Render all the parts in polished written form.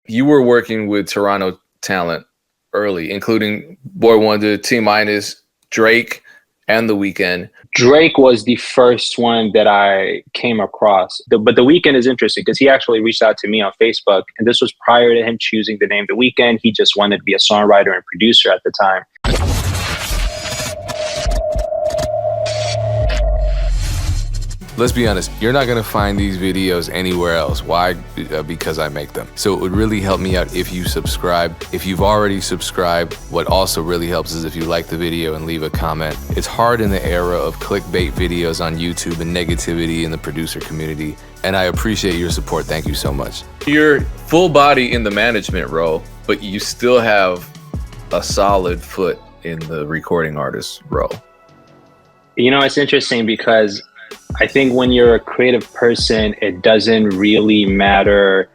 you were working with Toronto talent early, including Boi1da, T-Minus, Drake, and The Weeknd. Drake was the first one that I came across. But The Weeknd is interesting because he actually reached out to me on Facebook, and this was prior to him choosing the name The Weeknd. He just wanted to be a songwriter and producer at the time. Let's be honest, you're not gonna find these videos anywhere else. Why? Because I make them. So it would really help me out if you subscribe. If you've already subscribed, what also really helps is if you like the video and leave a comment. It's hard in the era of clickbait videos on YouTube and negativity in the producer community, and I appreciate your support. Thank you so much. You're full body in the management role, but you still have a solid foot in the recording artist role. You know, it's interesting because I think when you're a creative person, it doesn't really matter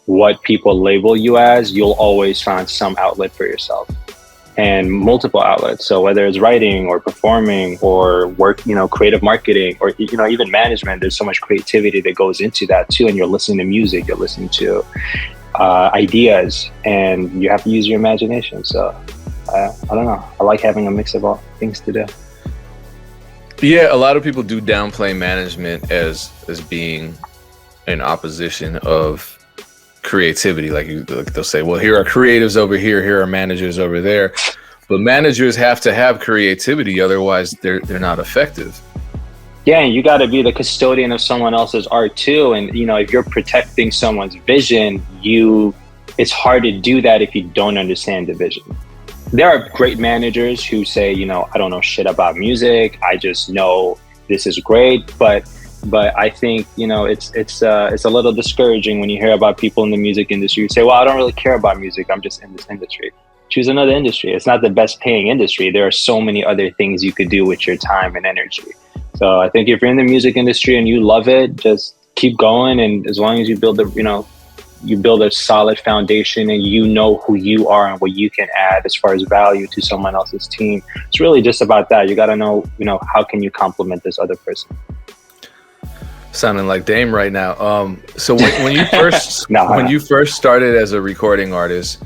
what people label you as. You'll always find some outlet for yourself and multiple outlets. So whether it's writing or performing or work, creative marketing or, even management, there's so much creativity that goes into that too. And you're listening to music, you're listening to ideas, and you have to use your imagination. So I don't know. I like having a mix of all things to do. Yeah, a lot of people do downplay management as being in opposition of creativity. Like they'll say, well, here are creatives over here are managers over there. But managers have to have creativity, otherwise they're not effective. Yeah, and you got to be the custodian of someone else's art too. And if you're protecting someone's vision, it's hard to do that if you don't understand the vision. There are great managers who say, I don't know shit about music. I just know this is great. But I think, it's a little discouraging when you hear about people in the music industry who say, well, I don't really care about music. I'm just in this industry. Choose another industry. It's not the best paying industry. There are so many other things you could do with your time and energy. So I think if you're in the music industry and you love it, just keep going. And as long as you build you build a solid foundation and you know who you are and what you can add as far as value to someone else's team. It's really just about that. You got to know, how can you complement this other person? Sounding like Dame right now. So when you first when you first started as a recording artist,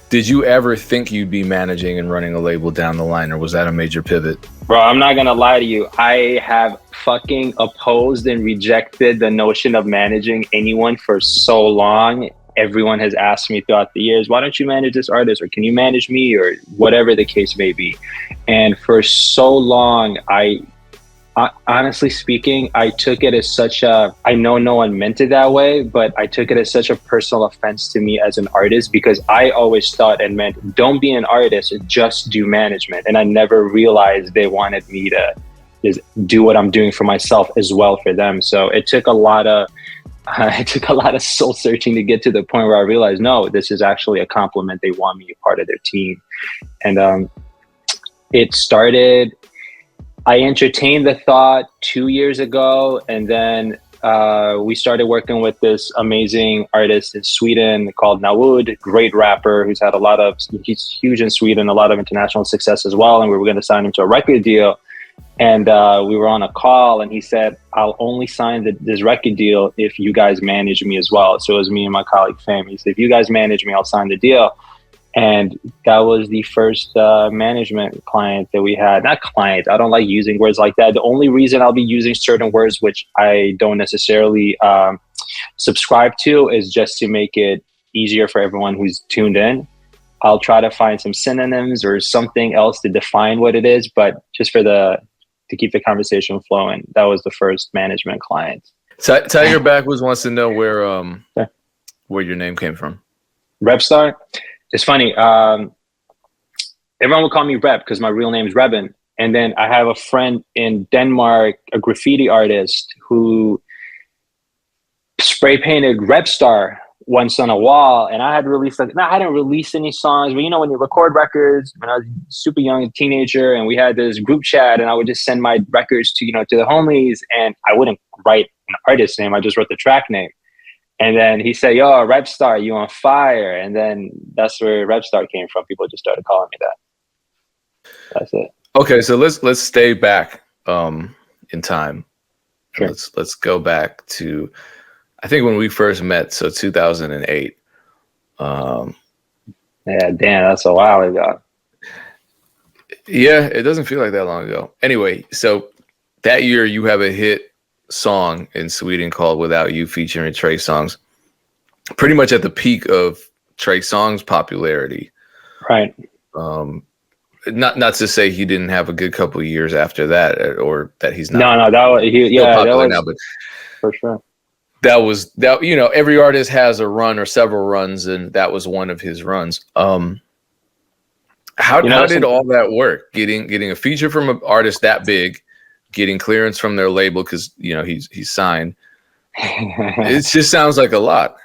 did you ever think you'd be managing and running a label down the line, or was that a major pivot? Bro, I'm not gonna lie to you. I have fucking opposed and rejected the notion of managing anyone for so long. Everyone has asked me throughout the years, why don't you manage this artist, or can you manage me, or whatever the case may be. And for so long, honestly speaking, I took it as I know no one meant it that way, but I took it as such a personal offense to me as an artist, because I always thought and meant, don't be an artist, just do management. And I never realized they wanted me to just do what I'm doing for myself as well for them. So it took a lot of soul searching to get to the point where I realized, no, this is actually a compliment. They want me a part of their team. And it started, I entertained the thought 2 years ago, and then we started working with this amazing artist in Sweden called l.dre, great rapper he's huge in Sweden, a lot of international success as well. And we were going to sign him to a record deal. And we were on a call, and he said, I'll only sign this record deal if you guys manage me as well. So it was me and my colleague Fam. He said, if you guys manage me, I'll sign the deal. And that was the first management client that we had. Not client, I don't like using words like that. The only reason I'll be using certain words which I don't necessarily subscribe to is just to make it easier for everyone who's tuned in. I'll try to find some synonyms or something else to define what it is, but just to keep the conversation flowing, that was the first management client. Tiger Backwoods wants to know where your name came from. Rebstar. It's funny. Everyone would call me Reb because my real name is Rebin. And then I have a friend in Denmark, a graffiti artist, who spray painted Rebstar once on a wall. And I had released, I hadn't released any songs, but when you record records, when I was super young, a teenager, and we had this group chat, and I would just send my records to the homies, and I wouldn't write an artist name. I just wrote the track name. And then he said, yo, Rebstar, you on fire. And then that's where Rebstar came from. People just started calling me that. That's it. Okay, so let's stay back in time. Sure. Let's go back to, I think when we first met, so 2008. Yeah, damn, that's a while ago. Yeah, it doesn't feel like that long ago. Anyway, so that year you have a hit song in Sweden called Without You featuring Trey Songz. Pretty much at the peak of Trey Songz' popularity. Right. Not to say he didn't have a good couple of years after that, or that he's not. No, that was Still popular that was now, but for sure. that was that. You know, every artist has a run or several runs, and that was one of his runs. How did all that work? Getting a feature from an artist that big, getting clearance from their label because he's signed. It just sounds like a lot.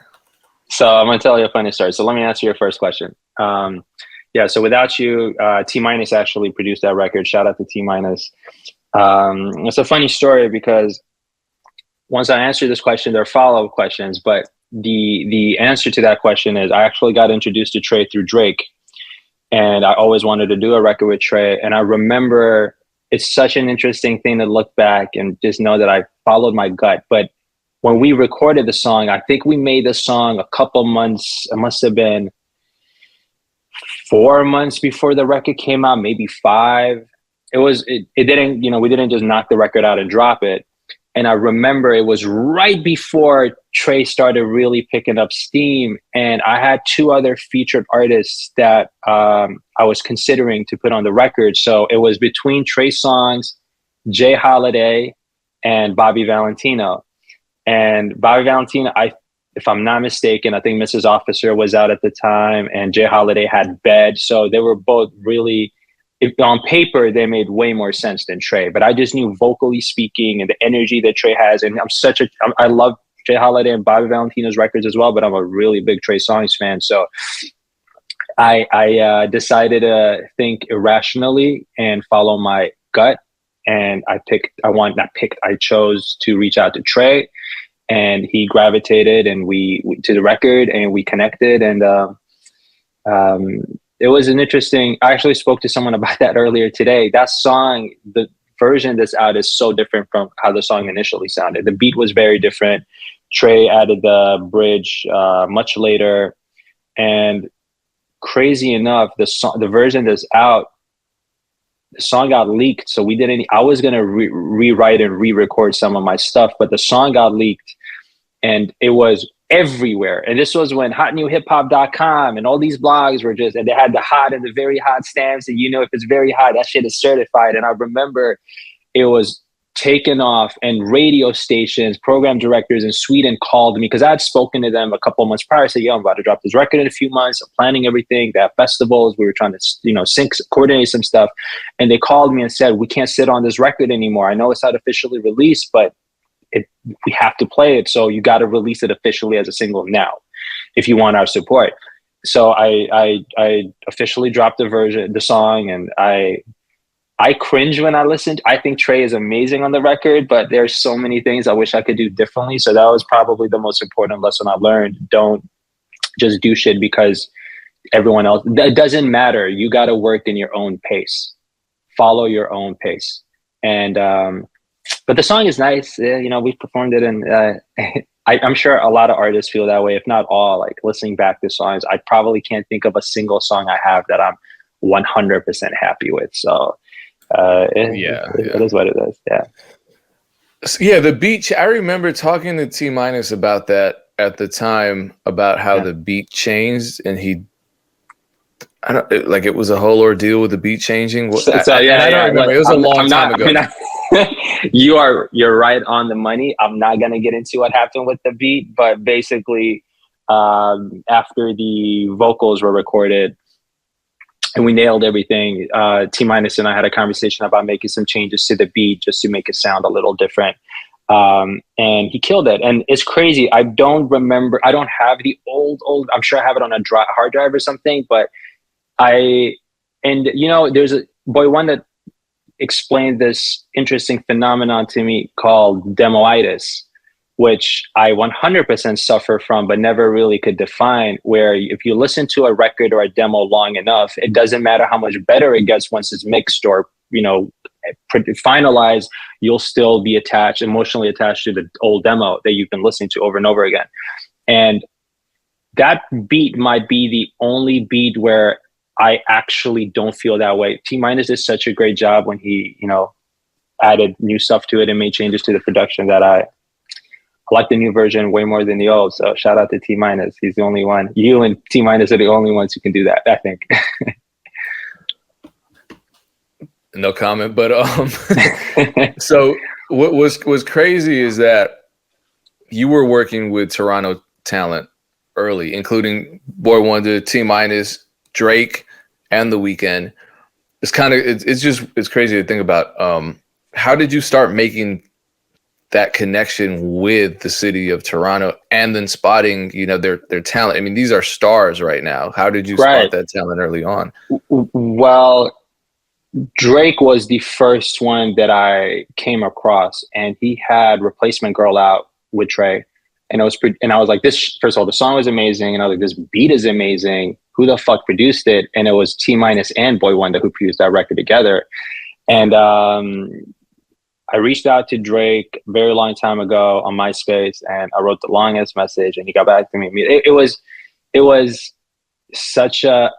So I'm gonna tell you a funny story. So let me answer your first question. Yeah. So Without You, T-Minus actually produced that record. Shout out to T-Minus. It's a funny story because once I answer this question, there are follow-up questions. But the answer to that question is I actually got introduced to Trey through Drake. And I always wanted to do a record with Trey. And I remember it's such an interesting thing to look back and just know that I followed my gut. But when we recorded the song, I think we made the song a couple months, it must have been 4 months before the record came out, maybe 5. It didn't, we didn't just knock the record out and drop it. And I remember it was right before Trey started really picking up steam. And I had 2 other featured artists that I was considering to put on the record. So it was between Trey Songz, Jay Holiday, and Bobby Valentino. And Bobby Valentino, if I'm not mistaken, I think Mrs. Officer was out at the time, and Jay Holiday had Bed. So they were both really... on paper, they made way more sense than Trey, but I just knew vocally speaking and the energy that Trey has. And I love Jay Holiday and Bobby Valentino's records as well, but I'm a really big Trey Songz fan. So I decided to think irrationally and follow my gut. And I chose to reach out to Trey, and he gravitated and we to the record, and we connected. And, it was an interesting, I actually spoke to someone about that earlier today. That song, the version that's out is so different from how the song initially sounded. The beat was very different. Trey added the bridge much later. And crazy enough, the version that's out, the song got leaked. So I was going to rewrite and re-record some of my stuff, but the song got leaked and it was everywhere. And this was when hotnewhiphop.com and all these blogs were and they had the hot and the very hot stamps. And if it's very hot, that shit is certified. And I remember it was taken off, and radio stations, program directors in Sweden called me because I had spoken to them a couple of months prior. I said, I'm about to drop this record in a few months. I'm planning everything. They have festivals. We were trying to, coordinate some stuff. And they called me and said, we can't sit on this record anymore. I know it's not officially released, but we have to play it, so you got to release it officially as a single now if you want our support. So I officially dropped the song, and I cringe when I listened. I think Trey is amazing on the record, but there's so many things I wish I could do differently. So that was probably the most important lesson I learned. Don't just do shit because everyone else. It doesn't matter. You got to work in your own pace. Follow your own pace. And but the song is nice. We've performed it, and I'm sure a lot of artists feel that way, if not all. Like listening back to songs, I probably can't think of a single song I have that I'm 100% happy with. So it is what it is. Yeah. Yeah, the beat. I remember talking to T-Minus about that at the time, about how the beat changed, and it was a whole ordeal with the beat changing. I don't remember. It was a long time ago. You're right on the money. I'm not gonna get into what happened with the beat, but basically, after the vocals were recorded and we nailed everything, T-Minus and I had a conversation about making some changes to the beat just to make it sound a little different. And he killed it. And it's crazy. I don't have the old. I'm sure I have it on a hard drive or something, but there's a Boi1da explained this interesting phenomenon to me called demoitis, which I 100% suffer from, but never really could define, where if you listen to a record or a demo long enough, it doesn't matter how much better it gets once it's mixed or, finalized, you'll still be emotionally attached to the old demo that you've been listening to over and over again. And that beat might be the only beat where I actually don't feel that way. T-Minus did such a great job when he, you know, added new stuff to it and made changes to the production that I like the new version way more than the old. So shout out to T-Minus. He's the only one. You and T-Minus are the only ones who can do that, I think. No comment, but so what was crazy is that you were working with Toronto talent early, including Boi1da, T-Minus, Drake, and The Weeknd. It's kind of it's crazy to think about. How did you start making that connection with the city of Toronto and then spotting, you know, their talent? I mean, these are stars right now. How did you spot that talent early on? Well, Drake was the first one that I came across, and he had Replacement Girl out with Trey. And I was like, this, first of all, the song was amazing. And I was like, this beat is amazing. Who the fuck produced it? And it was T-Minus and Boi1da who produced that record together. And I reached out to Drake a very long time ago on Myspace, and I wrote the longest message, and he got back to me. It was such a,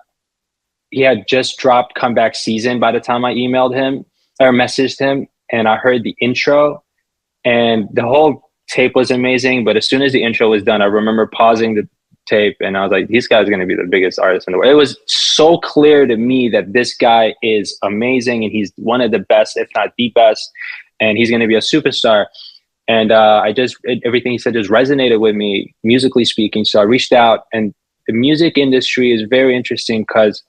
he had just dropped Comeback Season by the time I emailed him or messaged him, and I heard the intro, and the whole tape was amazing. But as soon as the intro was done, I remember pausing the tape, and I was like, this guy's going to be the biggest artist in the world. It was so clear to me that this guy is amazing, and he's one of the best, if not the best, and he's going to be a superstar. And everything he said just resonated with me, musically speaking. So I reached out, and the music industry is very interesting because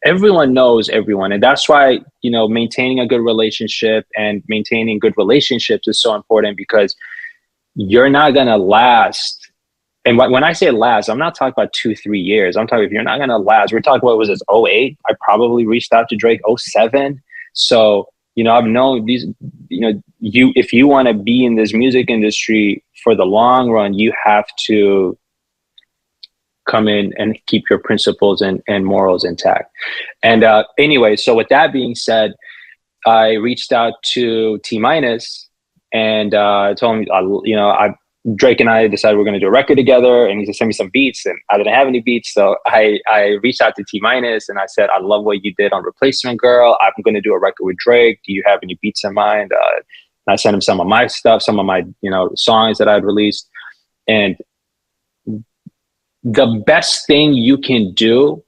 everyone knows everyone. And that's why, you know, maintaining a good relationship and maintaining good relationships is so important, because you're not going to last. And when I say last, I'm not talking about 2-3 years. I'm talking, if you're not going to last, we're talking about, was this 08? I probably reached out to Drake 07. So, you know, I've known these, you know, if you want to be in this music industry for the long run, you have to come in and keep your principles and morals intact. And anyway, so with that being said, I reached out to T-Minus and told him, you know, Drake and I decided we're going to do a record together, and he said, send me some beats. And I didn't have any beats. So I reached out to T-Minus and I said, I love what you did on Replacement Girl. I'm going to do a record with Drake. Do you have any beats in mind? And I sent him some of my stuff, some of my, you know, songs that I'd released. And the best thing you can do,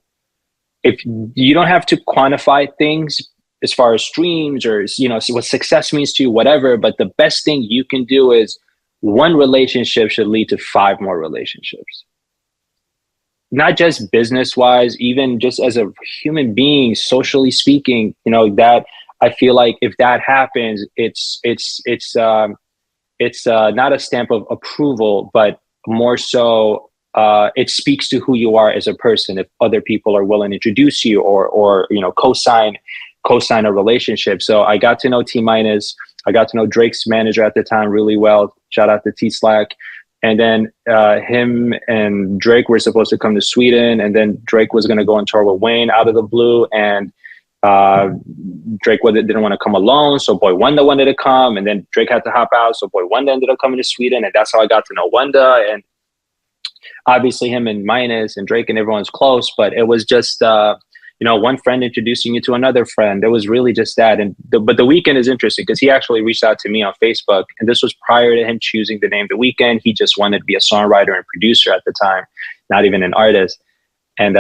if you don't have to quantify things as far as streams or, you know, what success means to you, whatever, but the best thing you can do is one relationship should lead to 5 more relationships. Not just business wise, even just as a human being, socially speaking, you know, that I feel like if that happens, it's not a stamp of approval, but more so, it speaks to who you are as a person. If other people are willing to introduce you or you know, co-sign a relationship. So I got to know T-Minus. I got to know Drake's manager at the time really well. Shout out to T-Slack. And then him and Drake were supposed to come to Sweden, and then Drake was going to go on tour with Wayne out of the blue, and Drake didn't want to come alone, so Boi1da wanted to come, and then Drake had to hop out, so Boi1da ended up coming to Sweden, and that's how I got to know Wanda. And obviously him and Minus and Drake and everyone's close, but it was just you know, one friend introducing you to another friend. It was really just that. And but The Weeknd is interesting because he actually reached out to me on Facebook, and this was prior to him choosing the name The Weeknd. He just wanted to be a songwriter and producer at the time, not even an artist. And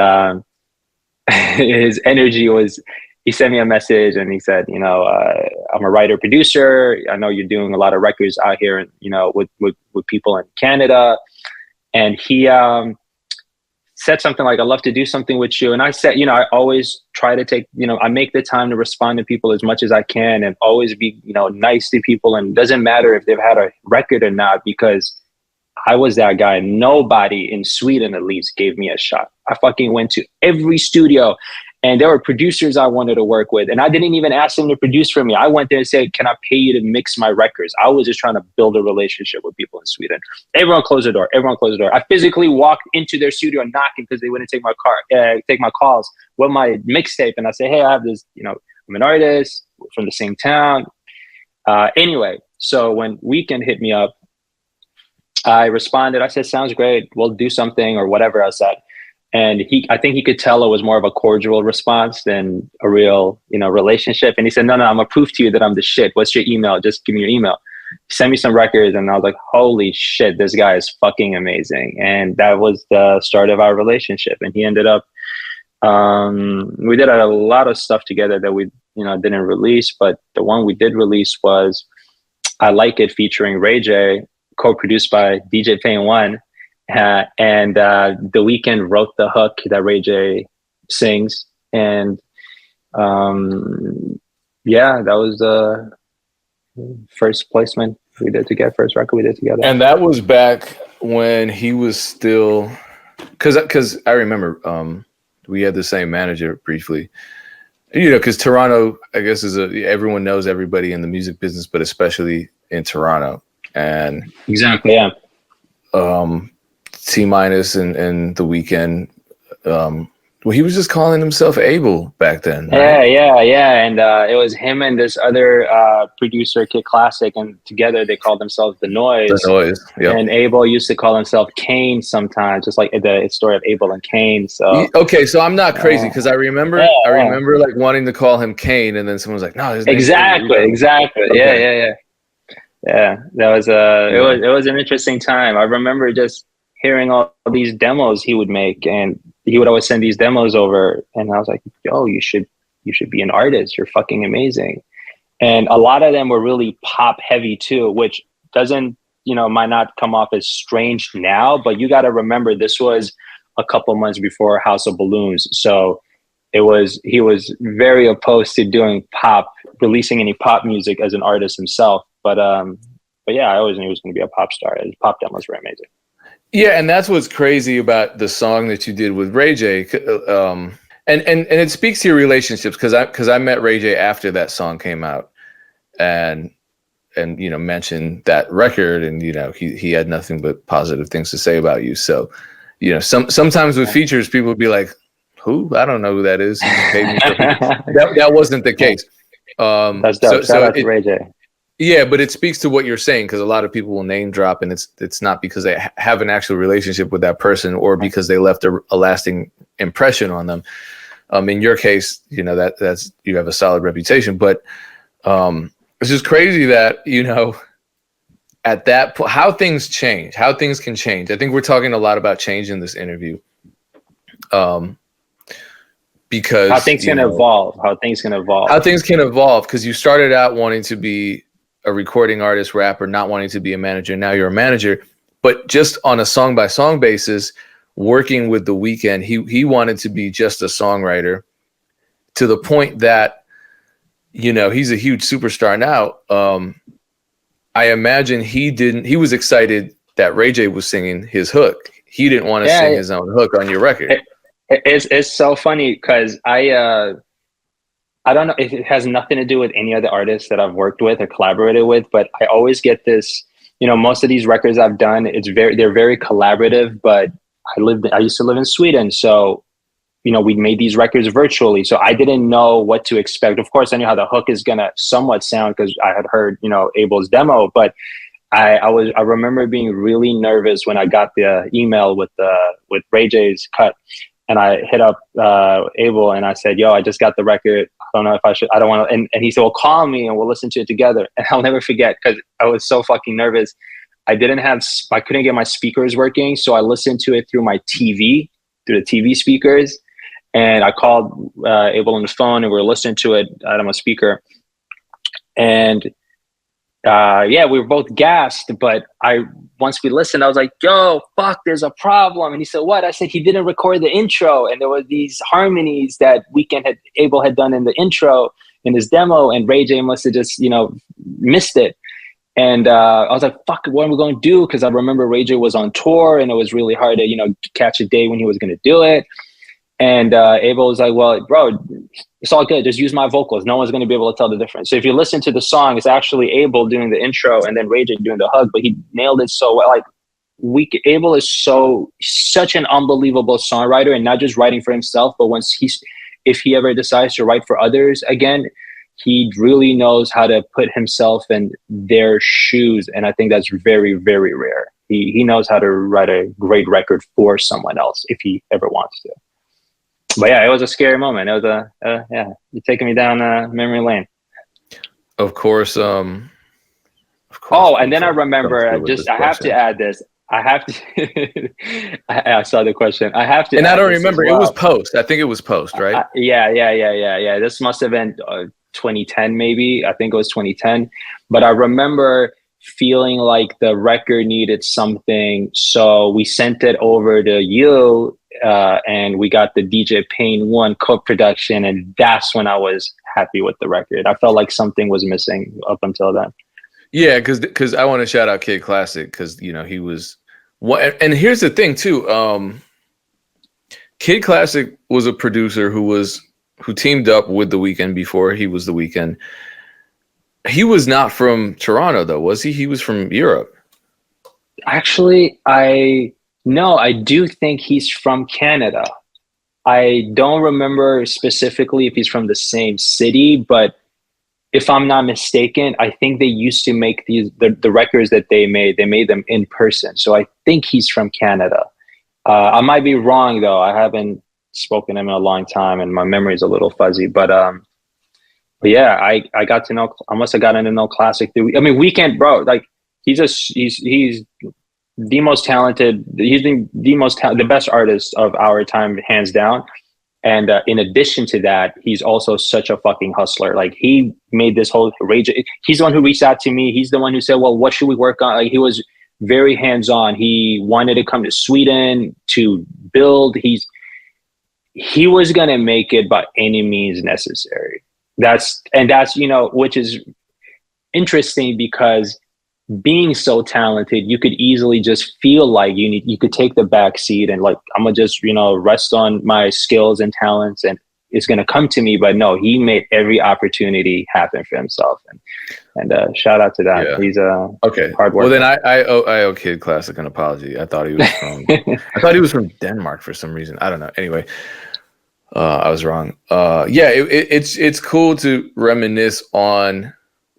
his energy was, he sent me a message and he said, you know, I'm a writer producer. I know you're doing a lot of records out here, you know, with people in Canada. And he said something like, I'd love to do something with you. And I said, you know, I always try to take, you know, I make the time to respond to people as much as I can and always be, you know, nice to people. And it doesn't matter if they've had a record or not, because I was that guy. Nobody in Sweden, at least, gave me a shot. I fucking went to every studio, and there were producers I wanted to work with. And I didn't even ask them to produce for me. I went there and said, can I pay you to mix my records? I was just trying to build a relationship with people in Sweden. Everyone closed the door. Everyone closed the door. I physically walked into their studio knocking because they wouldn't take my calls with my mixtape. And I said, hey, I have this, you know, I'm an artist from the same town. Anyway, so when Weeknd hit me up, I responded. I said, "Sounds great. We'll do something or whatever." I said, and I think he could tell it was more of a cordial response than a real, relationship. And he said, "No, I'm gonna prove to you that I'm the shit. What's your email? Just give me your email. Send me some records." And I was like, "Holy shit, this guy is fucking amazing." And that was the start of our relationship. And he ended up, we did a lot of stuff together that we, didn't release. But the one we did release was "I Like It" featuring Ray J, co-produced by DJ Pain One, and The Weeknd wrote the hook that Ray J sings, and yeah, that was the first placement we did together, first record we did together. And that was back when he was still, because I remember we had the same manager briefly. Because Toronto, I guess, everyone knows everybody in the music business, but especially in Toronto. And exactly, yeah. T-Minus and The Weeknd. Well, he was just calling himself Abel back then. Right? Yeah. And it was him and this other producer, Kid Classic, and together they called themselves The Noise. The Noise, yep. And Abel used to call himself Cain sometimes, just like the story of Abel and Cain. So okay, so I'm not crazy because I remember like wanting to call him Cain, and then someone's like, "No, his name's exactly. Okay. Yeah. That was it was an interesting time. I remember just hearing all these demos he would make, and he would always send these demos over, and I was like, "Yo, you should be an artist. You're fucking amazing." And a lot of them were really pop heavy too, which doesn't, might not come off as strange now, but you got to remember this was a couple months before House of Balloons, so he was very opposed to doing releasing any pop music as an artist himself. But yeah, I always knew he was going to be a pop star. His pop demos were amazing. Yeah, and that's what's crazy about the song that you did with Ray J. And it speaks to your relationships because I met Ray J after that song came out, and mentioned that record, and he had nothing but positive things to say about you. So sometimes with features, people would be like, "Who? I don't know who that is." He just paid me for that wasn't the case. That's dope. Shout out to Ray J. Yeah, but it speaks to what you're saying, because a lot of people will name drop, and it's not because they have an actual relationship with that person or because they left a lasting impression on them. In your case, that's you have a solid reputation, but it's just crazy that at that point, how things change, how things can change. I think we're talking a lot about change in this interview, because how things can evolve, because you started out wanting to be a recording artist, rapper, not wanting to be a manager. Now you're a manager, but just on a song by song basis, working with The Weeknd, he wanted to be just a songwriter, to the point that, he's a huge superstar now. I imagine he was excited that Ray J was singing his hook. He didn't want to sing his own hook on your record. It's so funny because I don't know if it has nothing to do with any other artists that I've worked with or collaborated with, but I always get this, most of these records I've done, they're very collaborative, but I used to live in Sweden. So, we made these records virtually. So I didn't know what to expect. Of course, I knew how the hook is going to somewhat sound because I had heard, Abel's demo, but I remember being really nervous when I got the email with Ray J's cut. And I hit up Abel and I said, "Yo, I just got the record. I don't know if I should, I don't want to." And he said, "Well, call me and we'll listen to it together." And I'll never forget, because I was so fucking nervous. I couldn't get my speakers working. So I listened to it through my TV, through the TV speakers. And I called Abel on the phone and we were listening to it out of my speaker. And we were both gassed, but once we listened, I was like, "Yo, fuck, there's a problem." And he said, "What?" I said, "He didn't record the intro, and there were these harmonies that Abel had done in the intro in his demo, and Ray J must have just, missed it." And I was like, "Fuck, what are we going to do?" Because I remember Ray J was on tour, and it was really hard to, catch a day when he was going to do it. And Abel was like, "Well, bro, it's all good. Just use my vocals. No one's going to be able to tell the difference." So if you listen to the song, it's actually Abel doing the intro and then Ray J doing the hook, but he nailed it so well. Like, Abel is such an unbelievable songwriter, and not just writing for himself, but if he ever decides to write for others again, he really knows how to put himself in their shoes. And I think that's very, very rare. He knows how to write a great record for someone else if he ever wants to. But yeah, it was a scary moment. It was yeah, you're taking me down memory lane. Of course. Oh, and then I remember, I have to add this. I have to. I saw the question. I have to. And I don't remember. It was post. I think it was post, right? Yeah. This must have been 2010, maybe. I think it was 2010. But I remember feeling like the record needed something, so we sent it over to you, and we got the DJ Payne 1 co-production, and that's when I was happy with the record. I felt like something was missing up until then. Yeah, because I want to shout out Kid Classic, because you know he was what. And here's the thing too. Kid Classic was a producer who teamed up with The Weeknd before he was The Weeknd. He was not from Toronto though, was he? He was from Europe. Actually, I do think he's from Canada. I don't remember specifically if he's from the same city, but if I'm not mistaken, I think they used to make the records that they made them in person. So I think he's from Canada. I might be wrong though. I haven't spoken to him in a long time and my memory is a little fuzzy, but yeah, I got to know, I must have gotten to know Classic. I mean, Weeknd, bro, like he's the most talented, the best artist of our time, hands down. And in addition to that, he's also such a fucking hustler. Like he made this whole rage. He's the one who reached out to me. He's the one who said, well, what should we work on? Like he was very hands-on. He wanted to come to Sweden to build. He was going to make it by any means necessary. That's, you know, which is interesting because being so talented, you could easily just feel like you could take the back seat and like, I'm gonna just, you know, rest on my skills and talents and it's gonna come to me. But no, he made every opportunity happen for himself. And shout out to that. Yeah. He's okay. Hard worker. Well, then I owe Kid Classic an apology. I thought he was from from Denmark for some reason. I don't know. Anyway, I was wrong. Yeah, it's cool to reminisce on.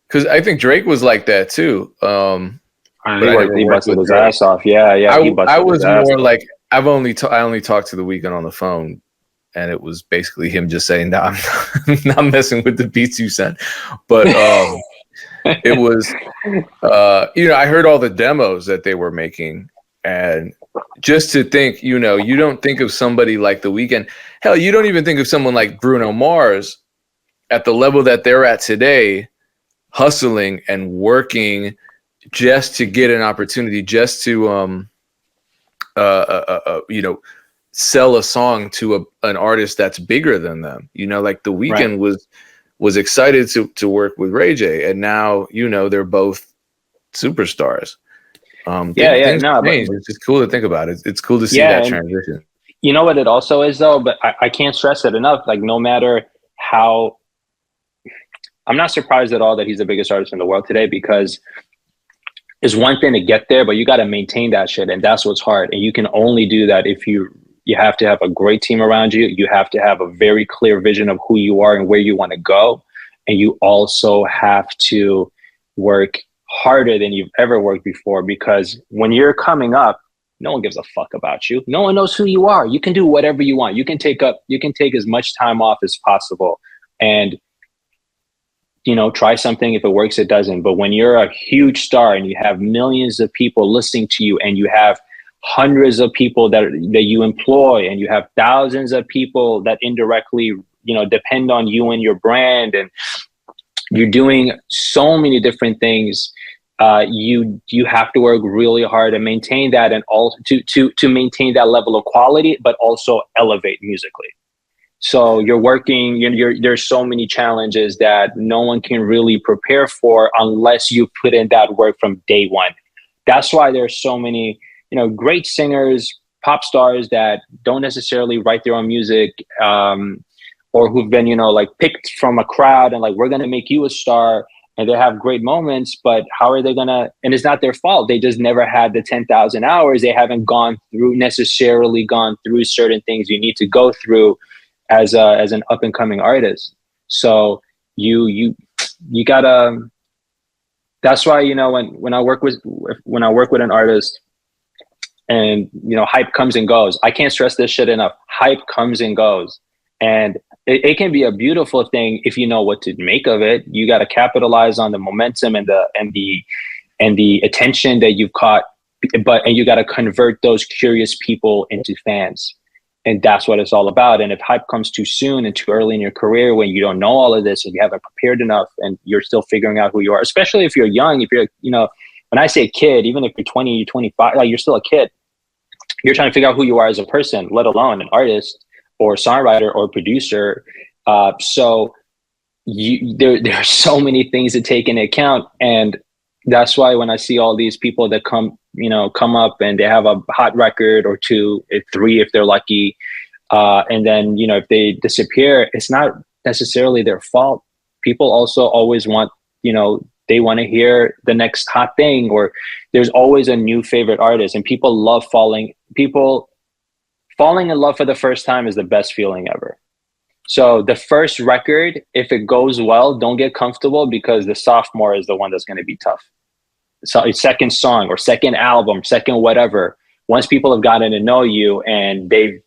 Because I think Drake was like that too. He busted his ass off. Yeah. I was more like I only talked to The Weeknd on the phone, and it was basically him just saying, "No, I'm not messing with the beats you sent." But it was, you know, I heard all the demos that they were making, and just to think, you know, you don't think of somebody like The Weeknd. Hell, you don't even think of someone like Bruno Mars at the level that they're at today, hustling and working just to get an opportunity, just to you know, sell a song to an artist that's bigger than them. You know, like The Weeknd was excited to work with Ray J, and now, you know, they're both superstars. It's just cool to think about it. It's cool to see that transition. You know what it also is though, but I can't stress it enough. Like no matter how, I'm not surprised at all that he's the biggest artist in the world today, because it's one thing to get there, but you got to maintain that shit. And that's what's hard. And you can only do that if you have to have a great team around you. You have to have a very clear vision of who you are and where you want to go. And you also have to work harder than you've ever worked before, because when you're coming up, no one gives a fuck about you. No one knows who you are. You can do whatever you want. You can take as much time off as possible and, you know, try something. If it works, it doesn't. But when you're a huge star and you have millions of people listening to you, and you have hundreds of people that you employ, and you have thousands of people that indirectly, you know, depend on you and your brand, and you're doing so many different things, you have to work really hard to maintain that, and also to maintain that level of quality, but also elevate musically. So you're working, there's so many challenges that no one can really prepare for unless you put in that work from day one. That's why there's so many, you know, great singers, pop stars that don't necessarily write their own music, or who've been, you know, like picked from a crowd and like, we're going to make you a star, and they have great moments, but how are they going to, and it's not their fault. They just never had the 10,000 hours. They haven't necessarily gone through certain things you need to go through as an up and coming artist. So you gotta, that's why, you know, when I work with an artist, and hype comes and goes. I can't stress this shit enough. Hype comes and goes, and it can be a beautiful thing if you know what to make of it. You got to capitalize on the momentum and the attention that you've caught, and you got to convert those curious people into fans. And that's what it's all about. And if hype comes too soon and too early in your career, when you don't know all of this and you haven't prepared enough and you're still figuring out who you are, especially if you're young, if you're, when I say kid, even if you're 20, 25, like you're still a kid, you're trying to figure out who you are as a person, let alone an artist or songwriter or producer. So there are so many things to take into account. And that's why when I see all these people that come up and they have a hot record or two, three if they're lucky, and then if they disappear, it's not necessarily their fault. People also always want they want to hear the next hot thing, or there's always a new favorite artist, and people love falling in love for the first time is the best feeling ever. So the first record, if it goes well, don't get comfortable, because the sophomore is the one that's going to be tough. So second song or second album, second whatever, once people have gotten to know you and they've,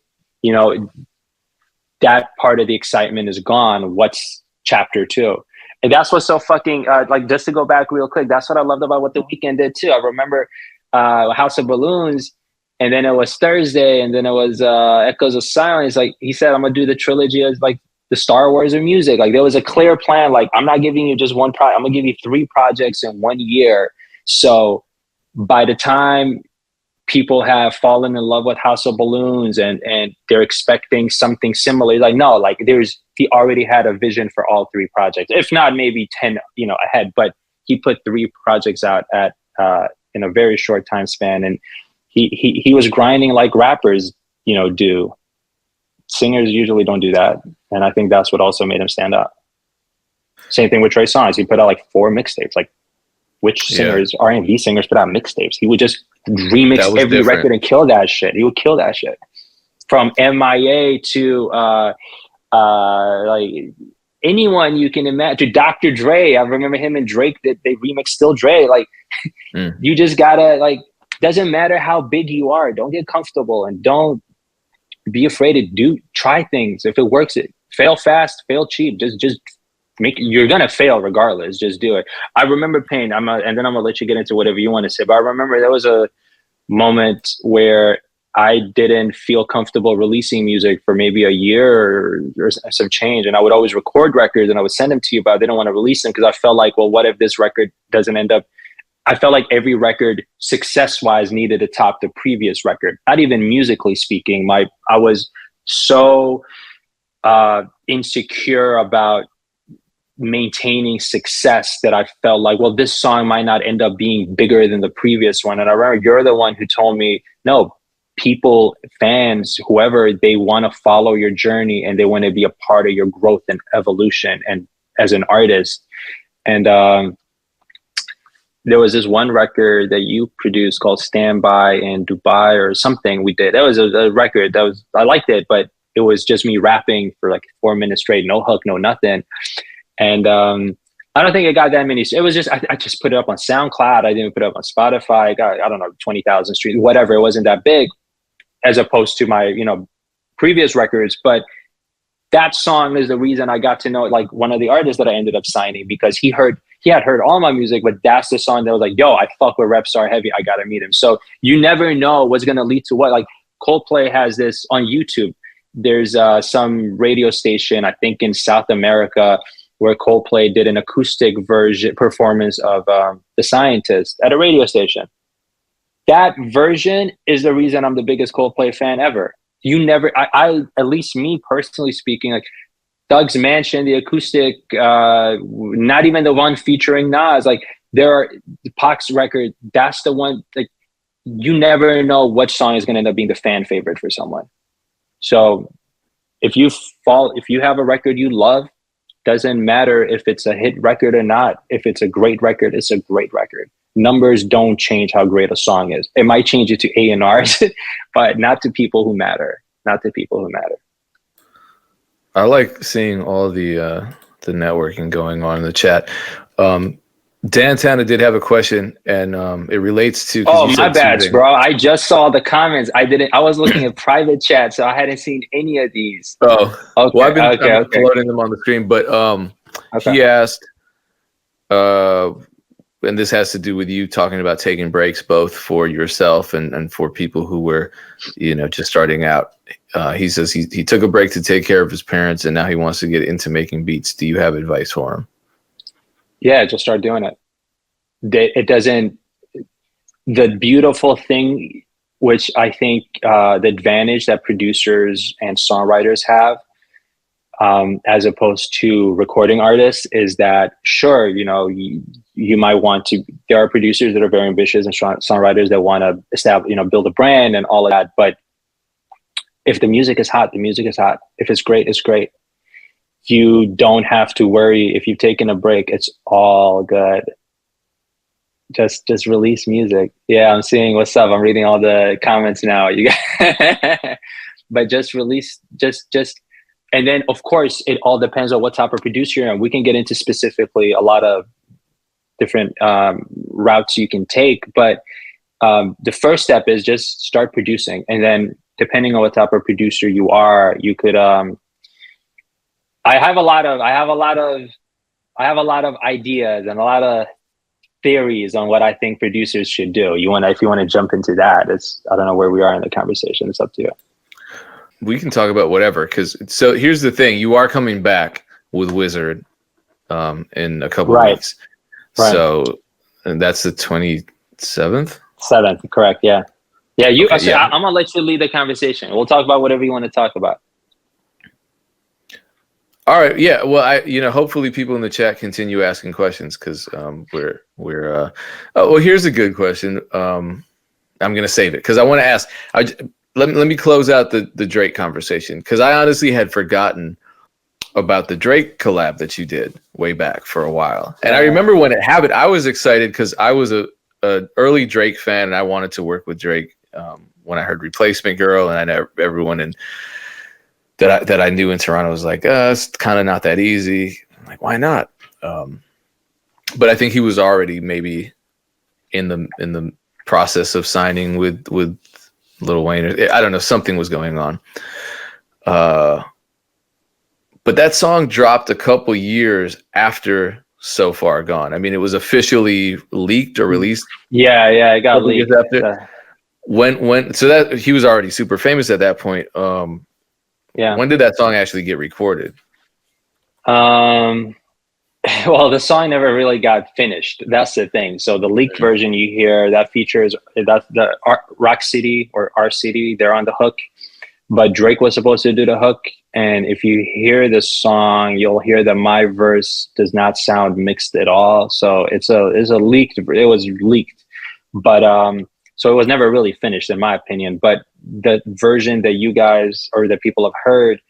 that part of the excitement is gone, what's chapter 2? And that's what's so fucking, just to go back real quick, that's what I loved about what the Weeknd did too. I remember House of Balloons, and then it was Thursday, and then it was Echoes of Silence. Like he said, I'm gonna do the trilogy as like the Star Wars of music. Like there was a clear plan. Like I'm not giving you just one project. I'm gonna give you 3 projects in 1 year. So by the time people have fallen in love with House of Balloons and they're expecting something similar, like no, like he already had a vision for all 3 projects, if not maybe 10, ahead. But he put 3 projects out at in a very short time span, and he was grinding like rappers, do. Singers usually don't do that. And I think that's what also made him stand out. Same thing with Trey Songz. He put out like 4 mixtapes. Like which singers, R&B singers, put out mixtapes? He would just remix every record and kill that shit. He would kill that shit. From MIA to like anyone you can imagine, to Dr. Dre. I remember him and Drake that they remixed Still Dre. Like you just gotta doesn't matter how big you are, don't get comfortable and don't be afraid to try things. If it works, fail fast, fail cheap. Just you're gonna fail regardless. Just do it. I remember Payne. And then I'm gonna let you get into whatever you want to say. But I remember there was a moment where I didn't feel comfortable releasing music for maybe a year or some change, and I would always record records and I would send them to you, but I didn't want to release them because I felt like, well, what if this record doesn't end up? I felt like every record success-wise needed to top the previous record. Not even musically speaking. I was so insecure about maintaining success that I felt like, well, this song might not end up being bigger than the previous one. And I remember you're the one who told me, no, people, fans, whoever, they want to follow your journey and they want to be a part of your growth and evolution and as an artist. And there was this one record that you produced called Standby in Dubai or something we did. That was a record I liked it, but it was just me rapping for like 4 minutes straight, no hook, no nothing. And I don't think it got that many. It was just, I just put it up on SoundCloud. I didn't put it up on Spotify. I got, I don't know, 20,000 streams, whatever. It wasn't that big as opposed to my, previous records. But that song is the reason I got to know like one of the artists that I ended up signing, because he had heard all my music, but that's the song that was like, yo, I fuck with Rebstar heavy. I got to meet him. So you never know what's going to lead to what. Like Coldplay has this on YouTube. There's some radio station, I think in South America, where Coldplay did an acoustic performance of The Scientist at a radio station. That version is the reason I'm the biggest Coldplay fan ever. I at least me personally speaking, like Doug's Mansion, the acoustic, not even the one featuring Nas, like there are Pac's record, that's the one, like you never know which song is going to end up being the fan favorite for someone. So if you have a record you love, doesn't matter if it's a hit record or not. If it's a great record, it's a great record. Numbers don't change how great a song is. It might change it to A&Rs, but not to people who matter. Not to people who matter. I like seeing all the networking going on in the chat. Dantana did have a question, and it relates to, because Oh, you my said two bad, things. bro. I just saw the comments. I was looking at private chat, so I hadn't seen any of these. Oh, well, Okay, okay, I'm okay, uploading them on the screen, but okay. he asked, uh, and this has to do with you talking about taking breaks, both for yourself and for people who were, just starting out. He says he took a break to take care of his parents, and now he wants to get into making beats. Do you have advice for him? Yeah, just start doing it. It doesn't. The beautiful thing, which I think the advantage that producers and songwriters have, as opposed to recording artists, is that sure, you might want to. There are producers that are very ambitious and songwriters that want to establish, build a brand and all of that. But if the music is hot, the music is hot. If it's great, it's great. You don't have to worry if you've taken a break. It's all good. Just release music. Yeah, I'm seeing what's up. I'm reading all the comments now. You got but just release just and then of course it all depends on what type of producer you're in. We can get into specifically a lot of different routes you can take, but the first step is just start producing, and then depending on what type of producer you are, you could I have a lot of ideas and a lot of theories on what I think producers should do. If you want to jump into that, I don't know where we are in the conversation. It's up to you. We can talk about whatever. So here's the thing: you are coming back with Wizard in a couple weeks. Right. So, and that's the 27th. 7th, correct? Yeah. Yeah. Okay, I'm gonna let you lead the conversation. We'll talk about whatever you want to talk about. All right. Yeah. Well, hopefully people in the chat continue asking questions, because we're oh, well, here's a good question. I'm going to save it because I want to ask. Let me close out the Drake conversation, because I honestly had forgotten about the Drake collab that you did way back for a while. And I remember when it happened, I was excited because I was a early Drake fan, and I wanted to work with Drake when I heard Replacement Girl, and I know everyone that I knew in Toronto was like, it's kind of not that easy. I'm like, why not? But I think he was already maybe in the process of signing with Lil Wayne. I don't know, something was going on. But that song dropped a couple years after So Far Gone. I mean, it was officially leaked or released. Yeah, it got leaked. So that he was already super famous at that point. Yeah. When did that song actually get recorded? Well, the song never really got finished. That's the thing. So the leaked version you hear that features the Rock City or R City. They're on the hook, but Drake was supposed to do the hook. And if you hear the song, you'll hear that my verse does not sound mixed at all. So it was leaked, but so it was never really finished, in my opinion. But the version that you guys or that people have heard,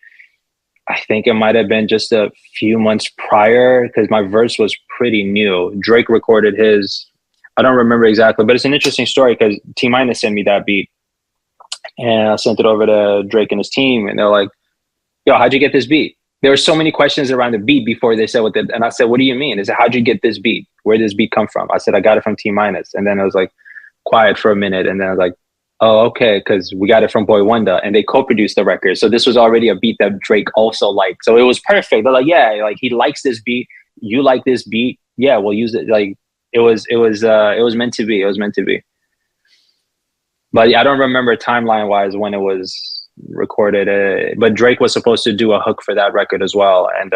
I think it might have been just a few months prior, because my verse was pretty new. Drake recorded his, I don't remember exactly, but it's an interesting story because T-Minus sent me that beat, and I sent it over to Drake and his team, and they're like, yo, how'd you get this beat? There were so many questions around the beat before they said what and I said, what do you mean? They said, how'd you get this beat? Where did this beat come from? I said, I got it from T-Minus. And then I was like, quiet for a minute, and then I was like, oh, okay, because we got it from Boi1da, and they co-produced the record. So this was already a beat that Drake also liked. So it was perfect. They're like, yeah, like he likes this beat. You like this beat. Yeah, we'll use it. Like it was meant to be. It was meant to be. But I don't remember timeline wise when it was recorded. But Drake was supposed to do a hook for that record as well, and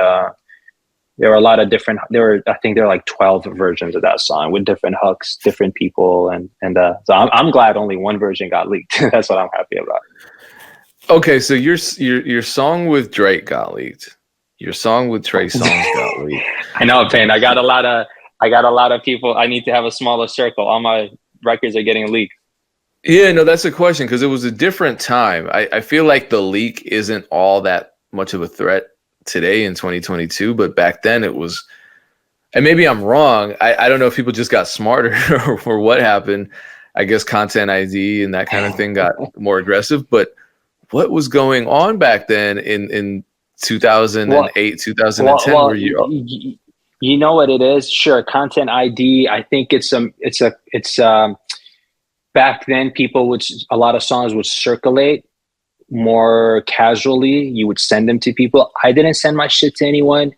there were a lot of different. I think there were like 12 versions of that song with different hooks, different people, and so I'm glad only one version got leaked. That's what I'm happy about. Okay, so your song with Drake got leaked. Your song with Trey Songz got leaked. I know, Payne. I got a lot of people. I need to have a smaller circle. All my records are getting leaked. Yeah, no, that's a question, because it was a different time. I feel like the leak isn't all that much of a threat today in 2022, but back then it was. And maybe I'm wrong. I don't know if people just got smarter or what happened. I guess Content ID and that kind of thing got more aggressive. But what was going on back then in 2008, 2010? You know what it is? Sure, content ID. I think it's back then people would, a lot of songs would circulate more casually. You would send them to people. I didn't send my shit to anyone.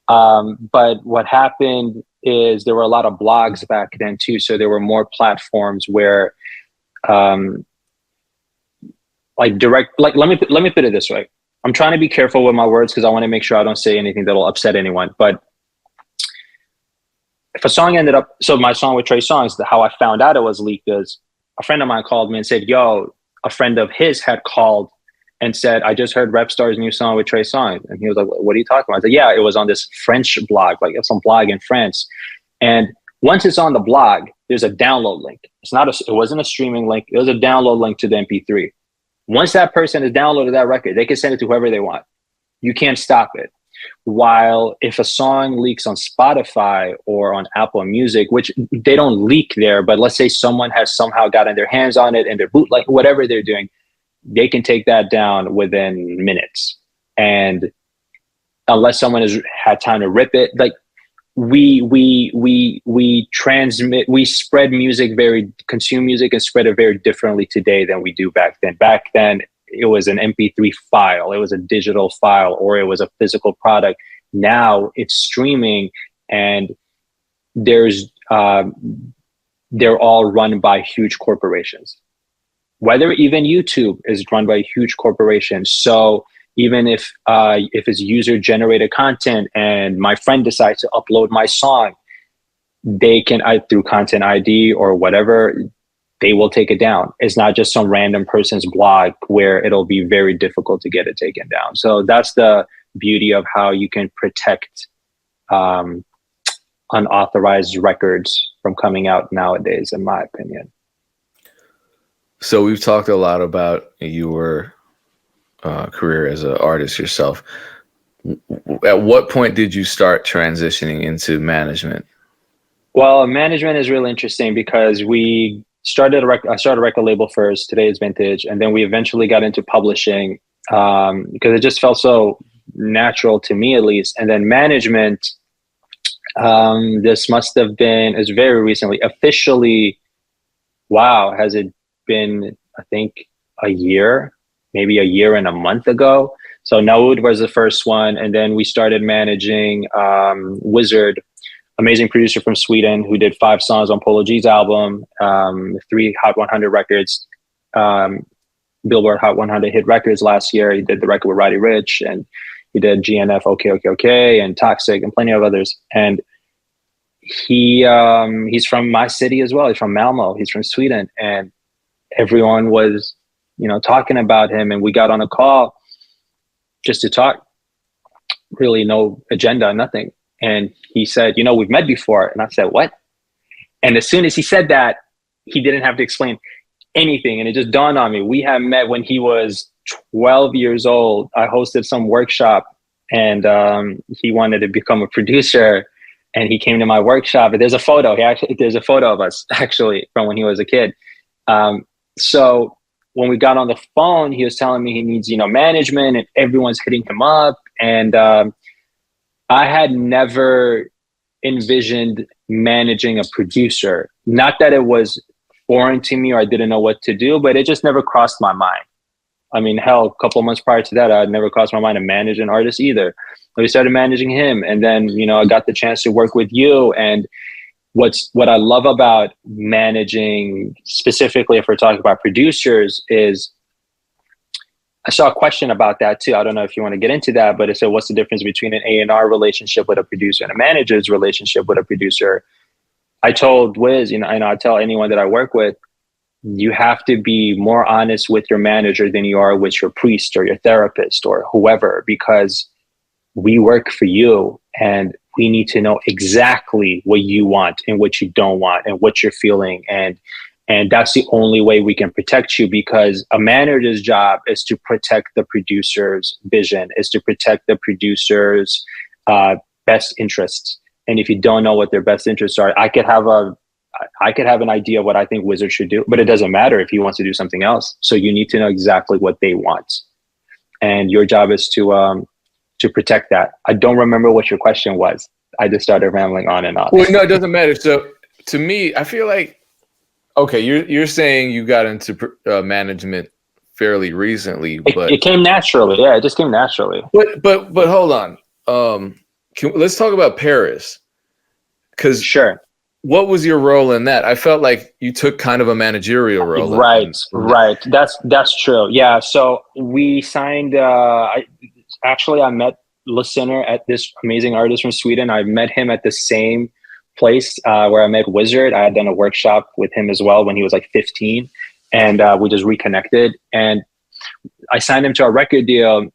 But what happened is there were a lot of blogs back then too. So there were more platforms where, like direct, like let me put it this way. I'm trying to be careful with my words because I want to make sure I don't say anything that'll upset anyone. But if a song ended up, so my song with Trey Songz, how I found out it was leaked is a friend of mine called me and said, yo, a friend of his had called and said, I just heard Rebstar's new song with Trey Songz. And he was like, what are you talking about? I said, yeah, it was on this French blog, like some blog in France. And once it's on the blog, there's a download link. It wasn't a streaming link. It was a download link to the MP3. Once that person has downloaded that record, they can send it to whoever they want. You can't stop it. While if a song leaks on Spotify or on Apple Music, which they don't leak there, but let's say someone has somehow gotten their hands on it and they're bootleg, whatever they're doing, they can take that down within minutes. And unless someone has had time to rip it, like we spread music consume music and spread it very differently today than we do back then. Back then, it was an MP3 file, it was a digital file, or it was a physical product. Now it's streaming, and they're all run by huge corporations. Whether even YouTube is run by a huge corporation. So even if it's user generated content and my friend decides to upload my song, they can, through content ID or whatever, they will take it down. It's not just some random person's blog where it'll be very difficult to get it taken down. So that's the beauty of how you can protect unauthorized records from coming out nowadays, in my opinion. So we've talked a lot about your career as an artist yourself. At what point did you start transitioning into management? Well, management is really interesting because I started a record label first, Today's Vintage, and then we eventually got into publishing because it just felt so natural to me, at least. And then management, this must have been, it's very recently, officially, wow, has it been, I think, maybe a year and a month ago. So Naoud was the first one, and then we started managing Wizard, amazing producer from Sweden who did 5 songs on Polo G's album, 3 Hot 100 records, Billboard Hot 100 hit records last year. He did the record with Roddy Ricch, and he did GNF, OK, and Toxic, and plenty of others. And he's from my city as well. He's from Malmo. He's from Sweden, and everyone was, talking about him. And we got on a call just to talk. Really, no agenda, nothing. And he said, we've met before. And I said, what? And as soon as he said that, he didn't have to explain anything. And it just dawned on me. We had met when he was 12 years old. I hosted some workshop, and he wanted to become a producer. And he came to my workshop. And there's a photo. There's a photo of us actually from when he was a kid. So when we got on the phone, he was telling me he needs, management, and everyone's hitting him up. And I had never envisioned managing a producer. Not that it was foreign to me or I didn't know what to do, but it just never crossed my mind. I mean, hell, a couple of months prior to that, I had never crossed my mind to manage an artist either. So we started managing him. And then, I got the chance to work with you. And what I love about managing, specifically if we're talking about producers, is I saw a question about that too. I don't know if you want to get into that, but it said, what's the difference between an A&R relationship with a producer and a manager's relationship with a producer? I told Wiz, I tell anyone that I work with, you have to be more honest with your manager than you are with your priest or your therapist or whoever, because we work for you and we need to know exactly what you want and what you don't want and what you're feeling. And that's the only way we can protect you, because a manager's job is to protect the producer's vision, is to protect the producer's best interests. And if you don't know what their best interests are, I could have an idea of what I think Wizard should do, but it doesn't matter if he wants to do something else. So you need to know exactly what they want. And your job is to protect that. I don't remember what your question was. I just started rambling on and on. Well, no, it doesn't matter. So to me, I feel like, okay, you're saying you got into management fairly recently, but It came naturally. Yeah, it just came naturally. but hold on. Let's talk about Paris, because Sure. what was your role in that? I felt like you took kind of a managerial role. Right, right. That's true. Yeah. So we signed. I met Listener, at this amazing artist from Sweden. I met him at the same place where I met Wizard. I had done a workshop with him as well when he was like 15, and we just reconnected. And I signed him to a record deal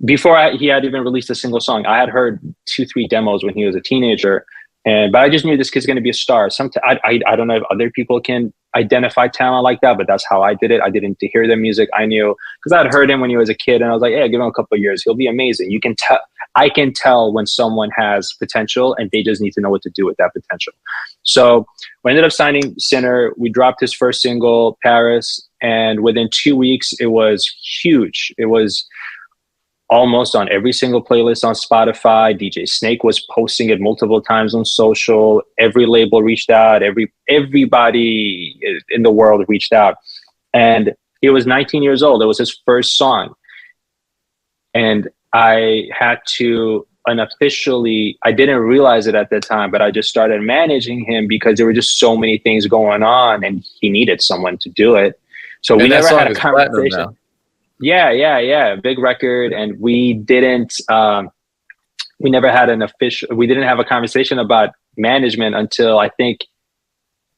before he had even released a single song. I had heard 2-3 demos when he was a teenager, but I just knew this kid's going to be a star. I don't know if other people can identify talent like that, but that's how I did it. I didn't hear the music. I knew because I'd heard him when he was a kid, and I was like, "Yeah, give him a couple of years, he'll be amazing." You can tell. I can tell when someone has potential, and they just need to know what to do with that potential. So we ended up signing Sinner. We dropped his first single, Paris, and within 2 weeks, it was huge. It was almost on every single playlist on Spotify. DJ Snake was posting it multiple times on social. Every label reached out. Everybody in the world reached out. And he was 19 years old. It was his first song. And I had to unofficially, I didn't realize it at the time, but I just started managing him because there were just so many things going on and he needed someone to do it. So we never had a conversation. Yeah. Big record. And we didn't, we never had we didn't have a conversation about management until I think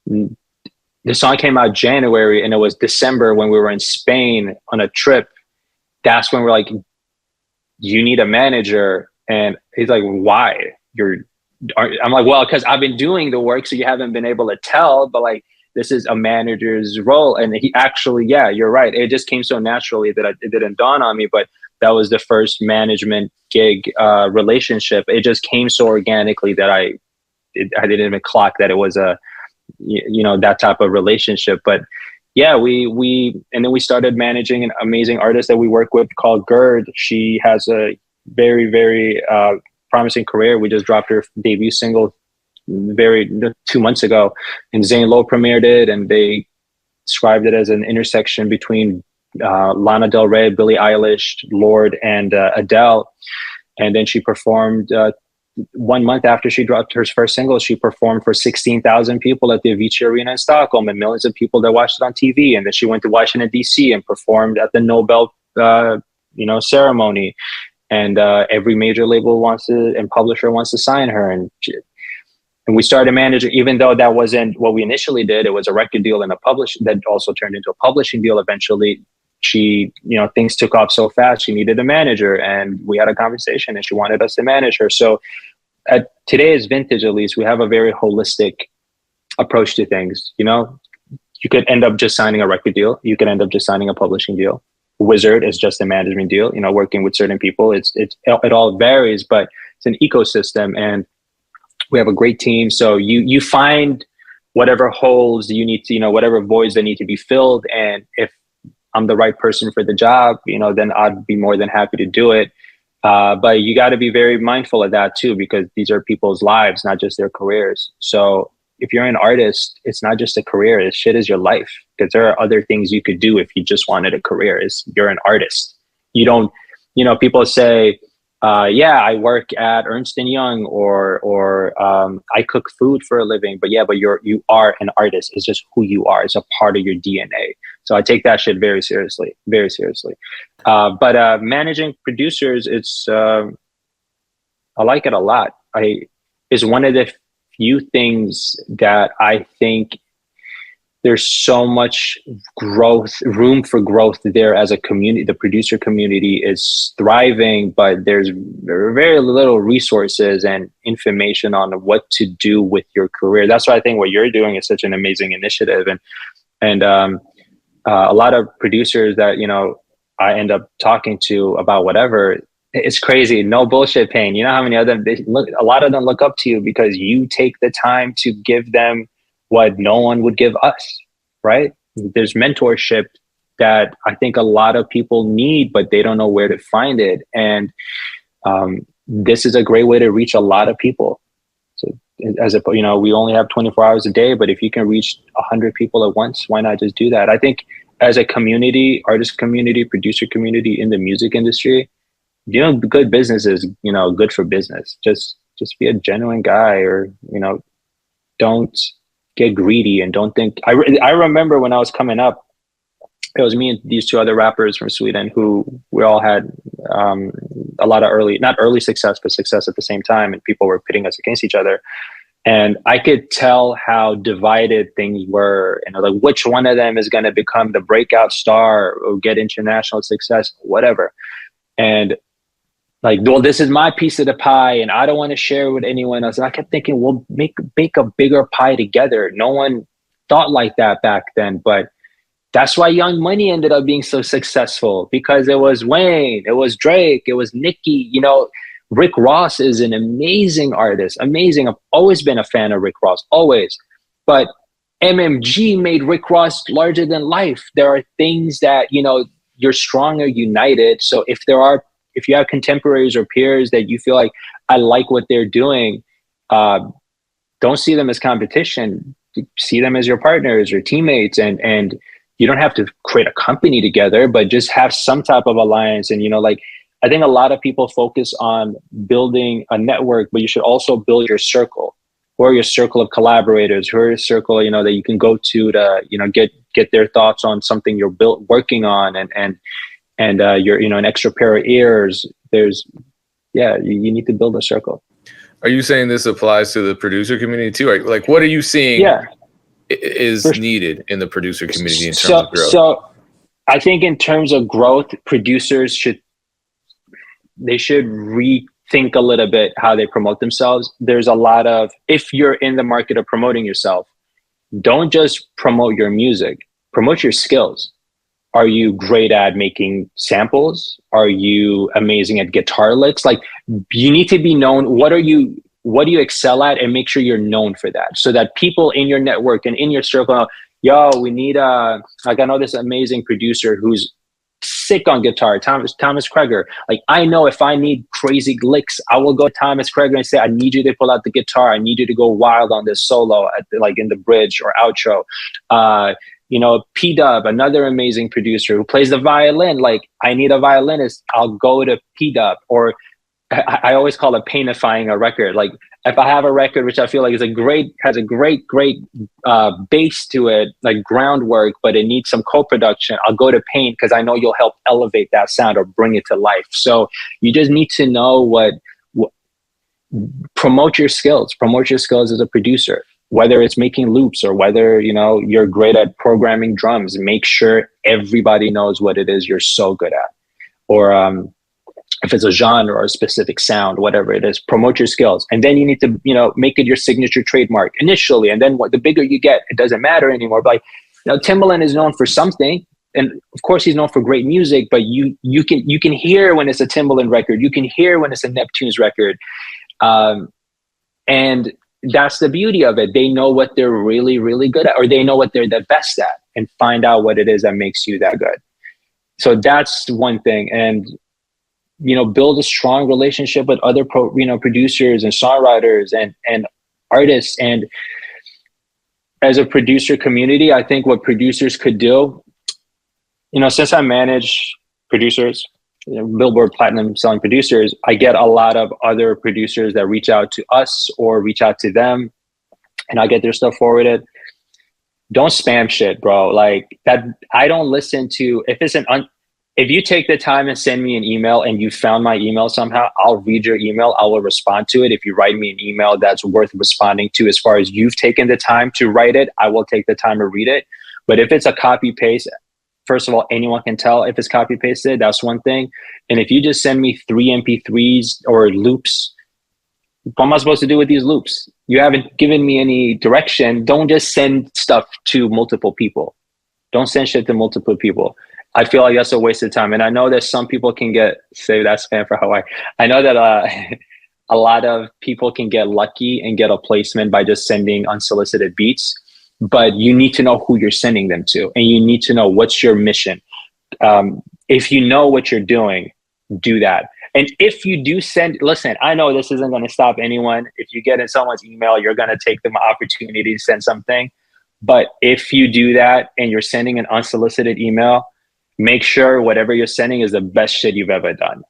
the song came out January, and it was December when we were in Spain on a trip. That's when we're like, you need a manager. And he's like, why? I'm like, well, because I've been doing the work, so you haven't been able to tell, but like, this is a manager's role. And he actually, yeah, you're right. It just came so naturally that it didn't dawn on me, but that was the first management gig relationship. It just came so organically that I didn't even clock that it was that type of relationship. But yeah, and then we started managing an amazing artist that we work with called Gerd. She has a very, very promising career. We just dropped her debut single 2 months ago, and Zane Lowe premiered it, and they described it as an intersection between Lana Del Rey, Billie Eilish, Lorde, and Adele. And then she performed 1 month after she dropped her first single. She performed for 16,000 people at the Avicii Arena in Stockholm, and millions of people that watched it on TV. And then she went to Washington D.C. and performed at the Nobel ceremony. And every major label and publisher wants to sign her. And we started managing, even though that wasn't what we initially did. It was a record deal and that also turned into a publishing deal eventually. She, things took off so fast. She needed a manager, and we had a conversation, and she wanted us to manage her. So at today's vintage, at least, we have a very holistic approach to things. You could end up just signing a record deal. You could end up just signing a publishing deal. Wizard is just a management deal, working with certain people. It all varies, but it's an ecosystem, and we have a great team. So you find whatever holes you need to, whatever voids that need to be filled. And if I'm the right person for the job, then I'd be more than happy to do it. But you got to be very mindful of that too, because these are people's lives, not just their careers. So if you're an artist, it's not just a career. This shit is your life, because there are other things you could do if you just wanted a career. You're an artist. You don't, people say, I work at Ernst & Young or I cook food for a living, but you are an artist. It's just who you are. It's a part of your DNA. So I take that shit very seriously, very seriously. But managing producers, I like it a lot. It's one of the few things that I think there's so much room for growth there as a community. The producer community is thriving, but there's very little resources and information on what to do with your career. That's why I think what you're doing is such an amazing initiative. And a lot of producers that, I end up talking to about whatever, it's crazy. No bullshit, Pain. You know how many of them, a lot of them look up to you because you take the time to give them what no one would give us, right? There's mentorship that I think a lot of people need, but they don't know where to find it. And this is a great way to reach a lot of people. as a, you know, we only have 24 hours a day, but if you can reach 100 people at once, why not just do that? I think as a community, artist community, producer community in the music industry, you know, good business is, you know, good for business. Just be a genuine guy, or, you know, don't get greedy and don't think. I remember when I was coming up, it was me and these two other rappers from Sweden who we all had a lot of not early success, but success at the same time. And people were pitting us against each other. And I could tell how divided things were, and like which one of them is going to become the breakout star or get international success, whatever. And like, well, this is my piece of the pie and I don't want to share it with anyone else. And I kept thinking, we'll make a bigger pie together. No one thought like that back then, but that's why Young Money ended up being so successful, because it was Wayne, it was Drake, it was Nicki. You know, Rick Ross is an amazing artist, amazing. I've always been a fan of Rick Ross, always. But MMG made Rick Ross larger than life. There are things that, you know, you're stronger united. So if you have contemporaries or peers that you feel like, I like what they're doing, don't see them as competition. See them as your partners or teammates, and you don't have to create a company together, but just have some type of alliance. And, you know, like, I think a lot of people focus on building a network, but you should also build your circle, or your circle of collaborators, who are your circle, you know, that you can go to, you know, get their thoughts on something you're working on, and you're, you know, an extra pair of ears. You need to build a circle. Are you saying this applies to the producer community too? Like, what are you seeing? Is needed in the producer community in terms of growth? So I think in terms of growth, producers should rethink a little bit how they promote themselves. There's a lot of, if you're in the market of promoting yourself, don't just promote your music, promote your skills. Are you great at making samples? Are you amazing at guitar licks? Like, you need to be known. What do you excel at, and make sure you're known for that, so that people in your network and in your circle, yo, we need like, I know this amazing producer who's sick on guitar, Thomas Kreger. Like, I know if I need crazy licks, I will go to Thomas Kreger and say, I need you to pull out the guitar. I need you to go wild on this solo like in the bridge or outro. You know, P-Dub, another amazing producer who plays the violin. Like, I need a violinist, I'll go to P-Dub. Or I always call it painifying a record. Like, if I have a record which I feel like has a great bass to it, like groundwork, but it needs some co-production, I'll go to Paint, because I know you'll help elevate that sound or bring it to life. So you just need to know promote your skills as a producer, whether it's making loops or whether, you know, you're great at programming drums. Make sure everybody knows what it is you're so good at. Or if it's a genre or a specific sound, whatever it is, promote your skills. And then you need to, you know, make it your signature trademark initially. And then the bigger you get, it doesn't matter anymore. But, like, you know, Timbaland is known for something. And of course he's known for great music, but you can hear when it's a Timbaland record. You can hear when it's a Neptune's record. And that's the beauty of it. They know what they're really, really good at, or they know what they're the best at, and find out what it is that makes you that good. So that's one thing. And, you know, build a strong relationship with other producers and songwriters and artists. And as a producer community, I think what producers could do, you know, since I manage producers, you know, Billboard Platinum selling producers, I get a lot of other producers that reach out to us or reach out to them, and I get their stuff forwarded. Don't spam shit, bro. Like, that, I don't listen to, if you take the time and send me an email and you found my email somehow, I'll read your email. I will respond to it. If you write me an email that's worth responding to, as far as you've taken the time to write it, I will take the time to read it. But if it's a copy paste, first of all, anyone can tell if it's copy pasted. That's one thing. And if you just send me 3 MP3s or loops, what am I supposed to do with these loops? You haven't given me any direction. Don't just send stuff to multiple people. Don't send shit to multiple people. I feel like that's a waste of time. And I know that some people can say that's spam for Hawaii. I know that a lot of people can get lucky and get a placement by just sending unsolicited beats, but you need to know who you're sending them to, and you need to know what's your mission. If you know what you're doing, do that. And if you do send, listen, I know this isn't going to stop anyone. If you get in someone's email, you're going to take the opportunity to send something. But if you do that and you're sending an unsolicited email, make sure whatever you're sending is the best shit you've ever done.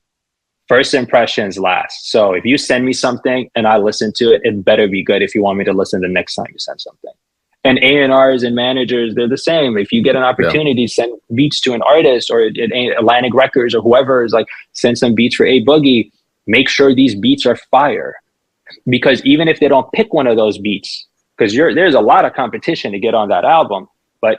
First impressions last. So if you send me something and I listen to it, it better be good if you want me to listen the next time you send something. And A&Rs and managers, they're the same. If you get an opportunity to send beats to an artist or Atlantic Records or whoever is like, send some beats for A Boogie, make sure these beats are fire. Because even if they don't pick one of those beats, because there's a lot of competition to get on that album, but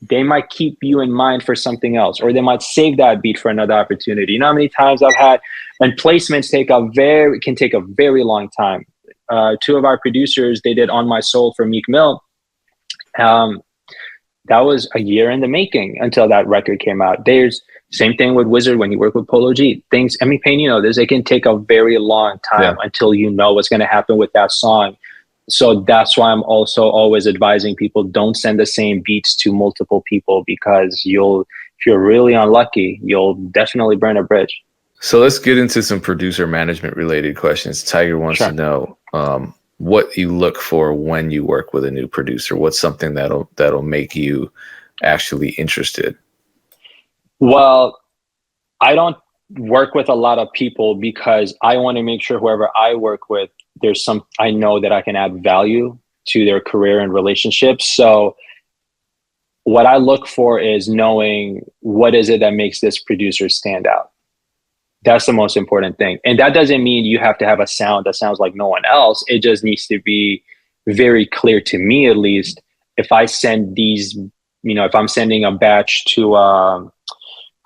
they might keep you in mind for something else, or they might save that beat for another opportunity. You know how many times I've had, and placements can take a very long time. Two of our producers, they did On My Soul for Meek Mill. That was a year in the making until that record came out. There's same thing with Wizard when you work with Polo G. Things, I mean, Payne, you know this, it can take a very long time until you know what's going to happen with that song. So that's why I'm also always advising people, don't send the same beats to multiple people, because if you're really unlucky, you'll definitely burn a bridge. So let's get into some producer management related questions. Tiger wants to know what you look for when you work with a new producer. What's something that'll make you actually interested? Well, I don't work with a lot of people because I want to make sure whoever I work with, I know that I can add value to their career and relationships. So what I look for is knowing what is it that makes this producer stand out. That's the most important thing. And that doesn't mean you have to have a sound that sounds like no one else. It just needs to be very clear to me, at least. If I send these, if I'm sending a batch to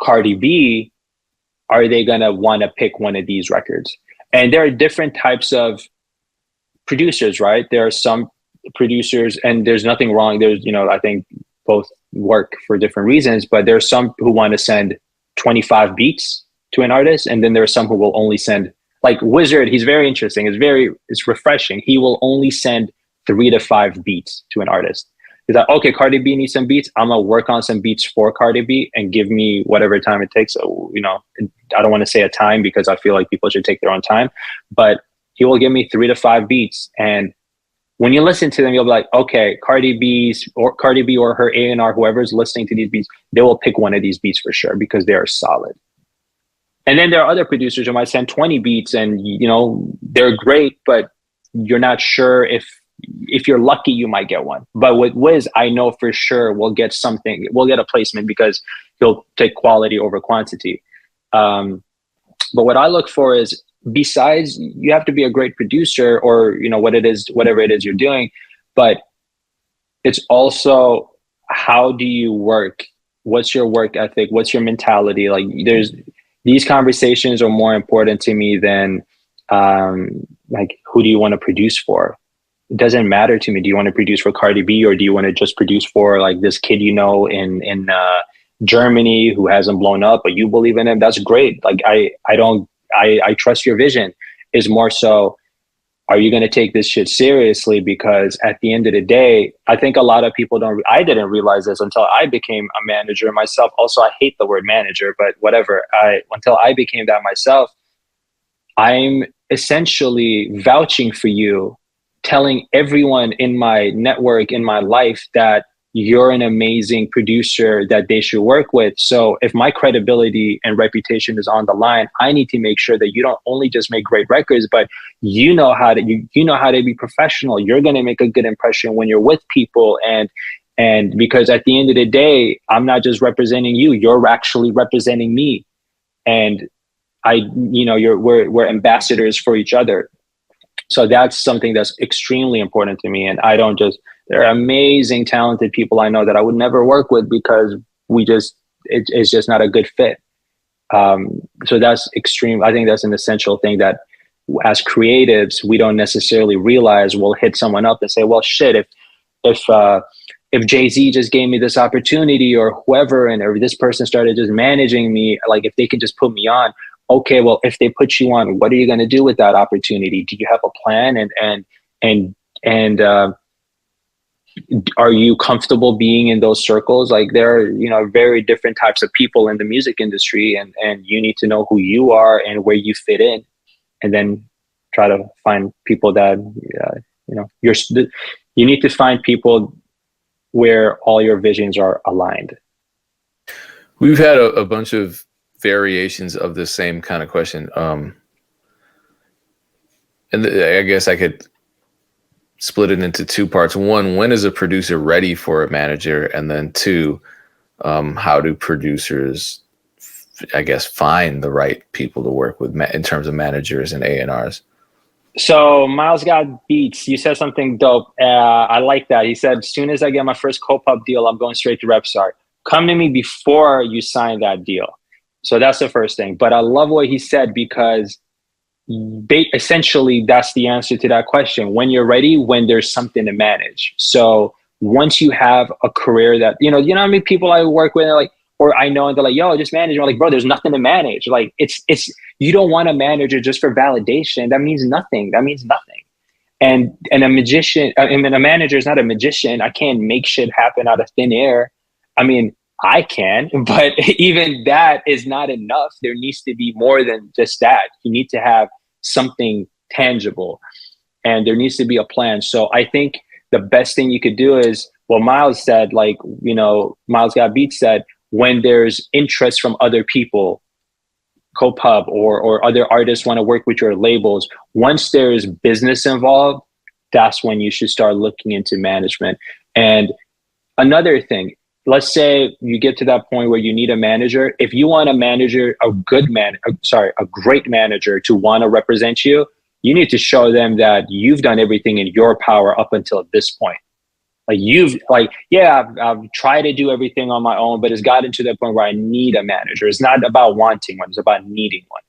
Cardi B, are they going to want to pick one of these records? And there are different types of producers, right? There are some producers, and there's nothing wrong. There's, I think both work for different reasons, but there are some who want to send 25 beats to an artist. And then there are some who will only send, like Wizard, he's very interesting. It's refreshing. He will only send 3 to 5 beats to an artist. He's like, okay, Cardi B needs some beats. I'm going to work on some beats for Cardi B and give me whatever time it takes. So, I don't want to say a time because I feel like people should take their own time, but he will give me 3 to 5 beats. And when you listen to them, you'll be like, okay, Cardi B or her A&R, whoever's listening to these beats, they will pick one of these beats for sure because they are solid. And then there are other producers who might send 20 beats and, they're great, but you're not sure if you're lucky, you might get one. But with Wiz, I know for sure we'll get a placement because he'll take quality over quantity. But what I look for is, besides, you have to be a great producer or, whatever it is you're doing, but it's also, how do you work? What's your work ethic? What's your mentality? Like these conversations are more important to me than who do you want to produce for? It doesn't matter to me. Do you want to produce for Cardi B, or do you want to just produce for like this kid in Germany who hasn't blown up, but you believe in him? That's great. Like I trust your vision. Is more so, are you going to take this shit seriously? Because at the end of the day, I think a lot of people I didn't realize this until I became a manager myself. Also, I hate the word manager, but whatever. Until I became that myself, I'm essentially vouching for you, telling everyone in my network, in my life, that you're an amazing producer that they should work with. So if my credibility and reputation is on the line, I need to make sure that you don't only just make great records, but you know how to be professional. You're going to make a good impression when you're with people. And because at the end of the day, I'm not just representing you, you're actually representing me. And we're ambassadors for each other. So that's something that's extremely important to me. And there are amazing, talented people I know that I would never work with because it's just not a good fit. So that's extreme. I think that's an essential thing that as creatives, we don't necessarily realize. We'll hit someone up and say, well, shit, if Jay-Z just gave me this opportunity or whoever, or this person started just managing me, like if they can just put me on, okay, well, if they put you on, what are you going to do with that opportunity? Do you have a plan? And are you comfortable being in those circles? Like there are, very different types of people in the music industry, and you need to know who you are and where you fit in, and then try to find people that, you need to find people where all your visions are aligned. We've had a bunch of variations of the same kind of question. I guess I could split it into two parts. One, when is a producer ready for a manager? And then two, how do producers, I guess, find the right people to work with in terms of managers and A&Rs? So Miles got beats. You said something dope. I like that. He said, as soon as I get my first co-pub deal, I'm going straight to Rebstar. Come to me before you sign that deal. So that's the first thing. But I love what he said, because essentially that's the answer to that question. When you're ready, when there's something to manage. So once you have a career that, you know how many people I work with, like, or I know, and they're like, yo, just manage. I'm like, bro, there's nothing to manage. Like, it's you don't want a manager just for validation. That means nothing. And a magician, a manager is not a magician. I can't make shit happen out of thin air. I mean, I can, but even that is not enough. There needs to be more than just that. You need to have something tangible, and there needs to be a plan. So I think the best thing you could do is, well, Miles said, like, Miles Got Beats said, when there's interest from other people, co-pub or other artists want to work with your labels, once there's business involved, that's when you should start looking into management. And another thing, let's say you get to that point where you need a manager. If you want a manager, a great manager to want to represent you, you need to show them that you've done everything in your power up until this point. I've tried to do everything on my own, but it's gotten to the point where I need a manager. It's not about wanting one, it's about needing one.